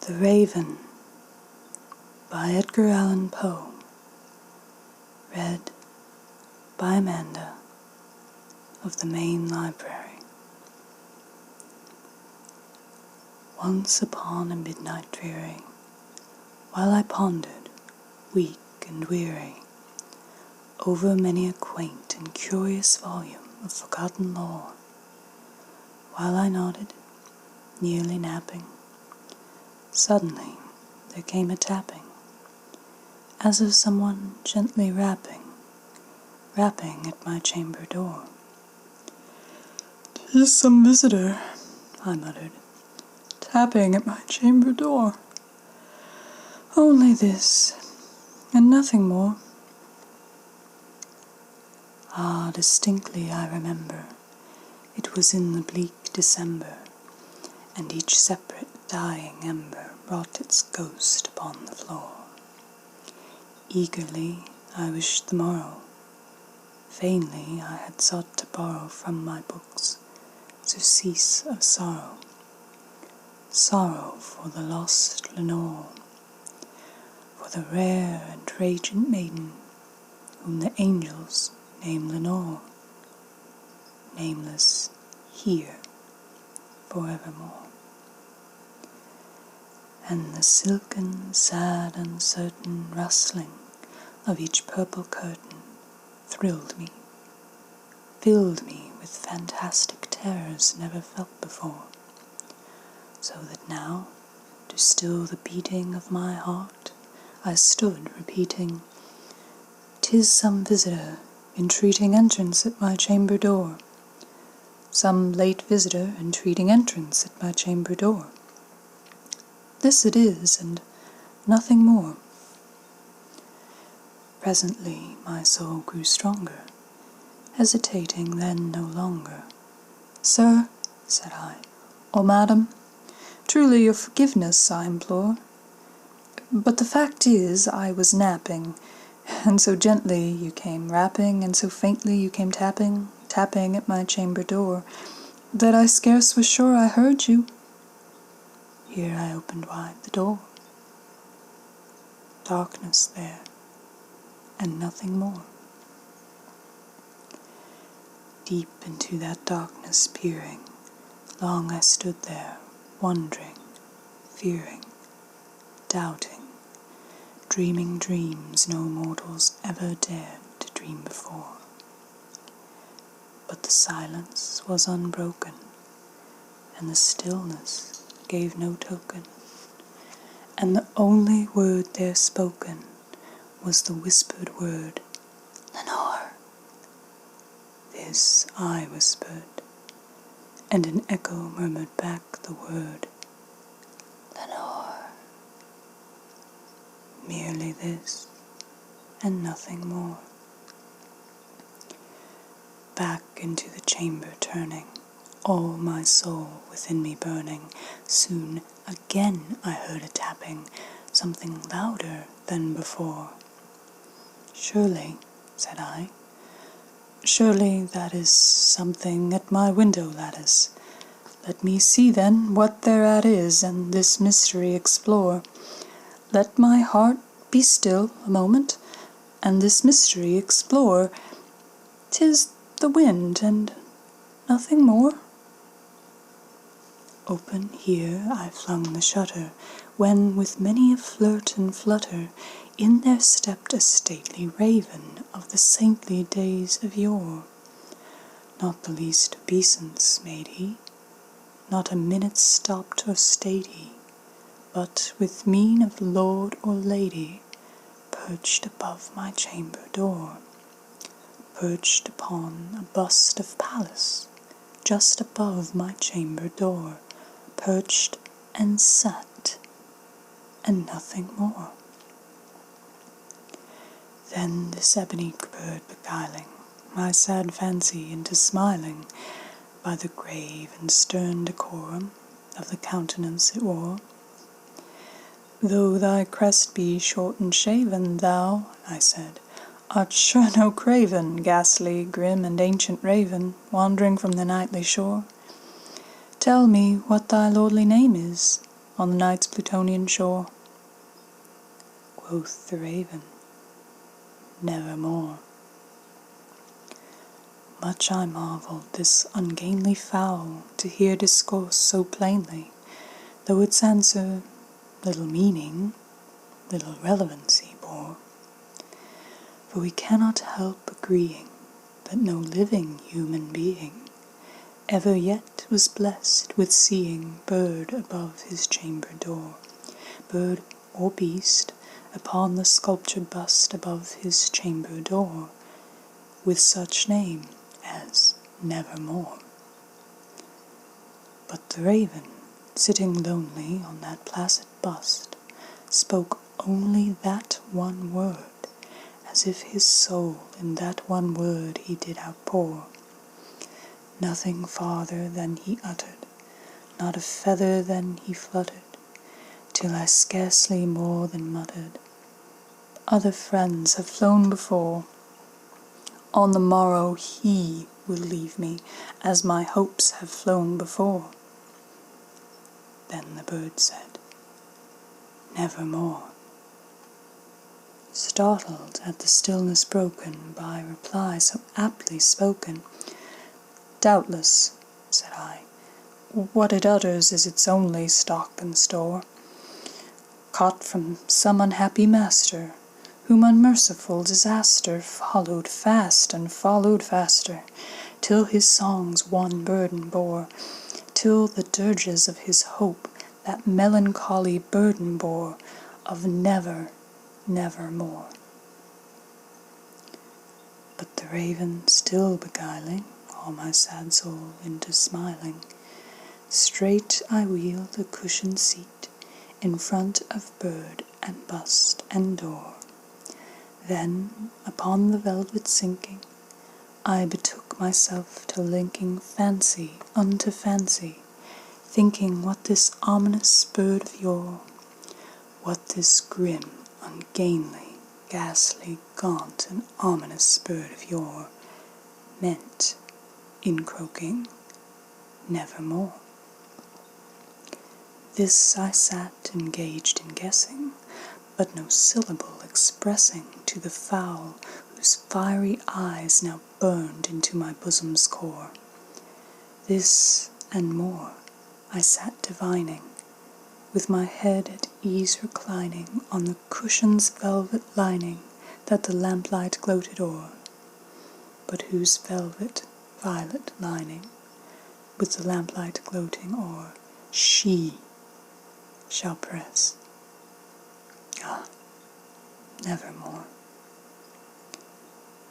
The Raven by Edgar Allan Poe. Read by Amanda of the Main Library. Once upon a midnight dreary, while I pondered, weak and weary, over many a quaint and curious volume of forgotten lore, while I nodded, nearly napping, suddenly there came a tapping, as of someone gently rapping at my chamber door. "'Tis some visitor," I muttered, "tapping at my chamber door. Only this, and nothing more." Ah, distinctly I remember, it was in the bleak December, and each separate dying ember brought its ghost upon the floor. Eagerly I wished the morrow. Vainly I had sought to borrow from my books surcease of sorrow, sorrow for the lost Lenore, for the rare and radiant maiden whom the angels name Lenore, nameless here forevermore. And the silken, sad, uncertain rustling of each purple curtain thrilled me, filled me with fantastic terrors never felt before, so that now, to still the beating of my heart, I stood repeating, "'Tis some visitor entreating entrance at my chamber door, some late visitor entreating entrance at my chamber door. This it is, and nothing more." Presently my soul grew stronger, hesitating then no longer. "Sir," said I, "or madam, truly your forgiveness I implore. But the fact is, I was napping, and so gently you came rapping, and so faintly you came tapping at my chamber door, that I scarce was sure I heard you." Here I opened wide the door. Darkness there, and nothing more. Deep into that darkness peering, long I stood there, wondering, fearing, doubting, dreaming dreams no mortals ever dared to dream before. But the silence was unbroken, and the stillness gave no token, and the only word there spoken was the whispered word, "Lenore." This I whispered, and an echo murmured back the word, "Lenore." Merely this, and nothing more. Back into the chamber turning, all my soul within me burning, soon again I heard a tapping, something louder than before. "Surely," said I, "surely that is something at my window lattice. Let me see then what thereat is, and this mystery explore. Let my heart be still a moment, and this mystery explore. 'Tis the wind, and nothing more." Open here I flung the shutter, when with many a flirt and flutter in there stepped a stately raven of the saintly days of yore. Not the least obeisance made he, not a minute stopped or stayed he, but with mien of lord or lady perched above my chamber door, perched upon a bust of Pallas just above my chamber door, perched and sat, and nothing more. Then this ebony bird beguiling my sad fancy into smiling, by the grave and stern decorum of the countenance it wore. "Though thy crest be short and shaven, thou," I said, "art sure no craven, ghastly, grim, and ancient raven, wandering from the nightly shore. Tell me what thy lordly name is, on the night's Plutonian shore? Quoth the raven, nevermore. Much I marvelled this ungainly fowl to hear discourse so plainly, though its answer little meaning, little relevancy bore. For we cannot help agreeing that no living human being ever yet was blessed with seeing bird above his chamber door, bird or beast upon the sculptured bust above his chamber door, with such name as nevermore. But the raven, sitting lonely on that placid bust, spoke only that one word, as if his soul in that one word he did outpour. Nothing farther than he uttered, not a feather than he fluttered, till I scarcely more than muttered, other friends have flown before. On the morrow he will leave me, as my hopes have flown before. Then the bird said, nevermore. Startled at the stillness broken by reply so aptly spoken, doubtless, said I, what it utters is its only stock and store, caught from some unhappy master, whom unmerciful disaster followed fast and followed faster, till his songs one burden bore, till the dirges of his hope that melancholy burden bore of never, nevermore. But the raven still beguiling all my sad soul into smiling, straight I wheeled a cushioned seat in front of bird and bust and door. Then, upon the velvet sinking, I betook myself to linking fancy unto fancy, thinking what this ominous bird of yore, what this grim, ungainly, ghastly, gaunt, and ominous bird of yore meant in croaking nevermore. This I sat engaged in guessing, but no syllable expressing to the fowl whose fiery eyes now burned into my bosom's core. This and more I sat divining, with my head at ease reclining on the cushion's velvet lining that the lamplight gloated o'er, but whose velvet violet lining, with the lamplight gloating o'er, she shall press. Ah, nevermore.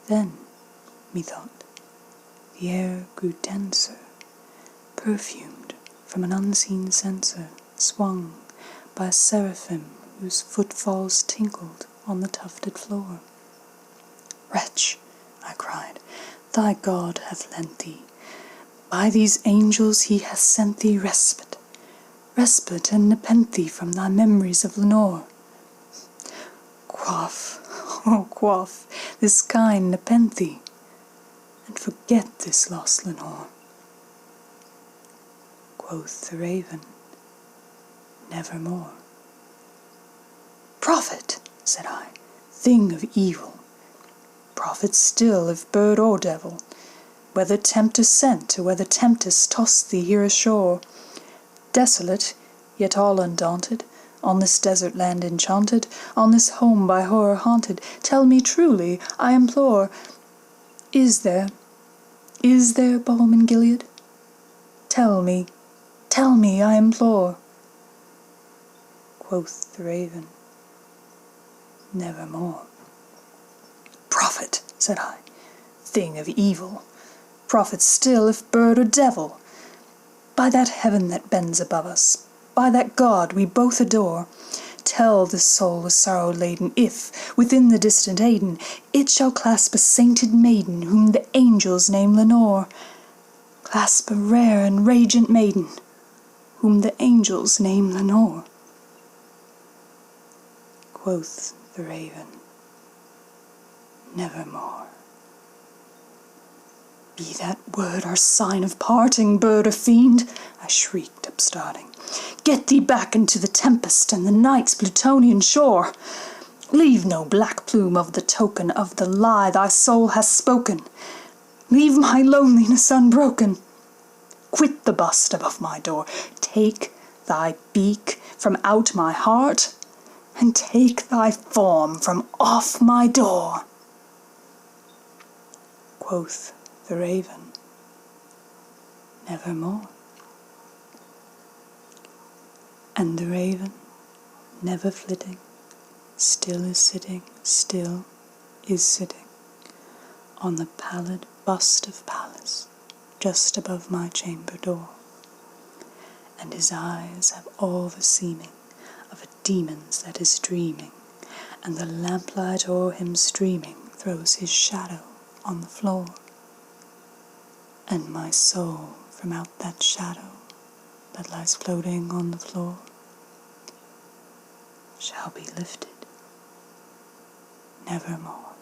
Then, methought, the air grew denser, perfumed from an unseen censer, swung by a seraphim whose footfalls tinkled on the tufted floor. Wretch, I cried, thy God hath lent thee, by these angels he hath sent thee respite, respite and nepenthe from thy memories of Lenore. Quaff, oh quaff, this kind nepenthe, and forget this lost Lenore. Quoth the raven, nevermore. Prophet, said I, thing of evil, prophet still if bird or devil, whether tempter sent or whether tempest tossed thee here ashore, desolate, yet all undaunted, on this desert land enchanted, on this home by horror haunted, tell me truly, I implore, is there balm in Gilead? Tell me, I implore. Quoth the raven, nevermore. Prophet, said I, thing of evil, prophet still if bird or devil, by that heaven that bends above us, by that God we both adore, tell this soul with sorrow laden if, within the distant Aidenn, it shall clasp a sainted maiden whom the angels name Lenore, clasp a rare and radiant maiden whom the angels name Lenore. Quoth the raven, nevermore. Be that word our sign of parting, bird or fiend? I shrieked, upstarting. Get thee back into the tempest and the night's Plutonian shore. Leave no black plume of the token of the lie thy soul has spoken. Leave my loneliness unbroken. Quit the bust above my door. Take thy beak from out my heart, and take thy form from off my door. Quoth the raven, nevermore. And the raven, never flitting, still is sitting on the pallid bust of Pallas, just above my chamber door. And his eyes have all the seeming of a demon's that is dreaming, and the lamplight o'er him streaming throws his shadow on the floor. And my soul from out that shadow that lies floating on the floor shall be lifted nevermore.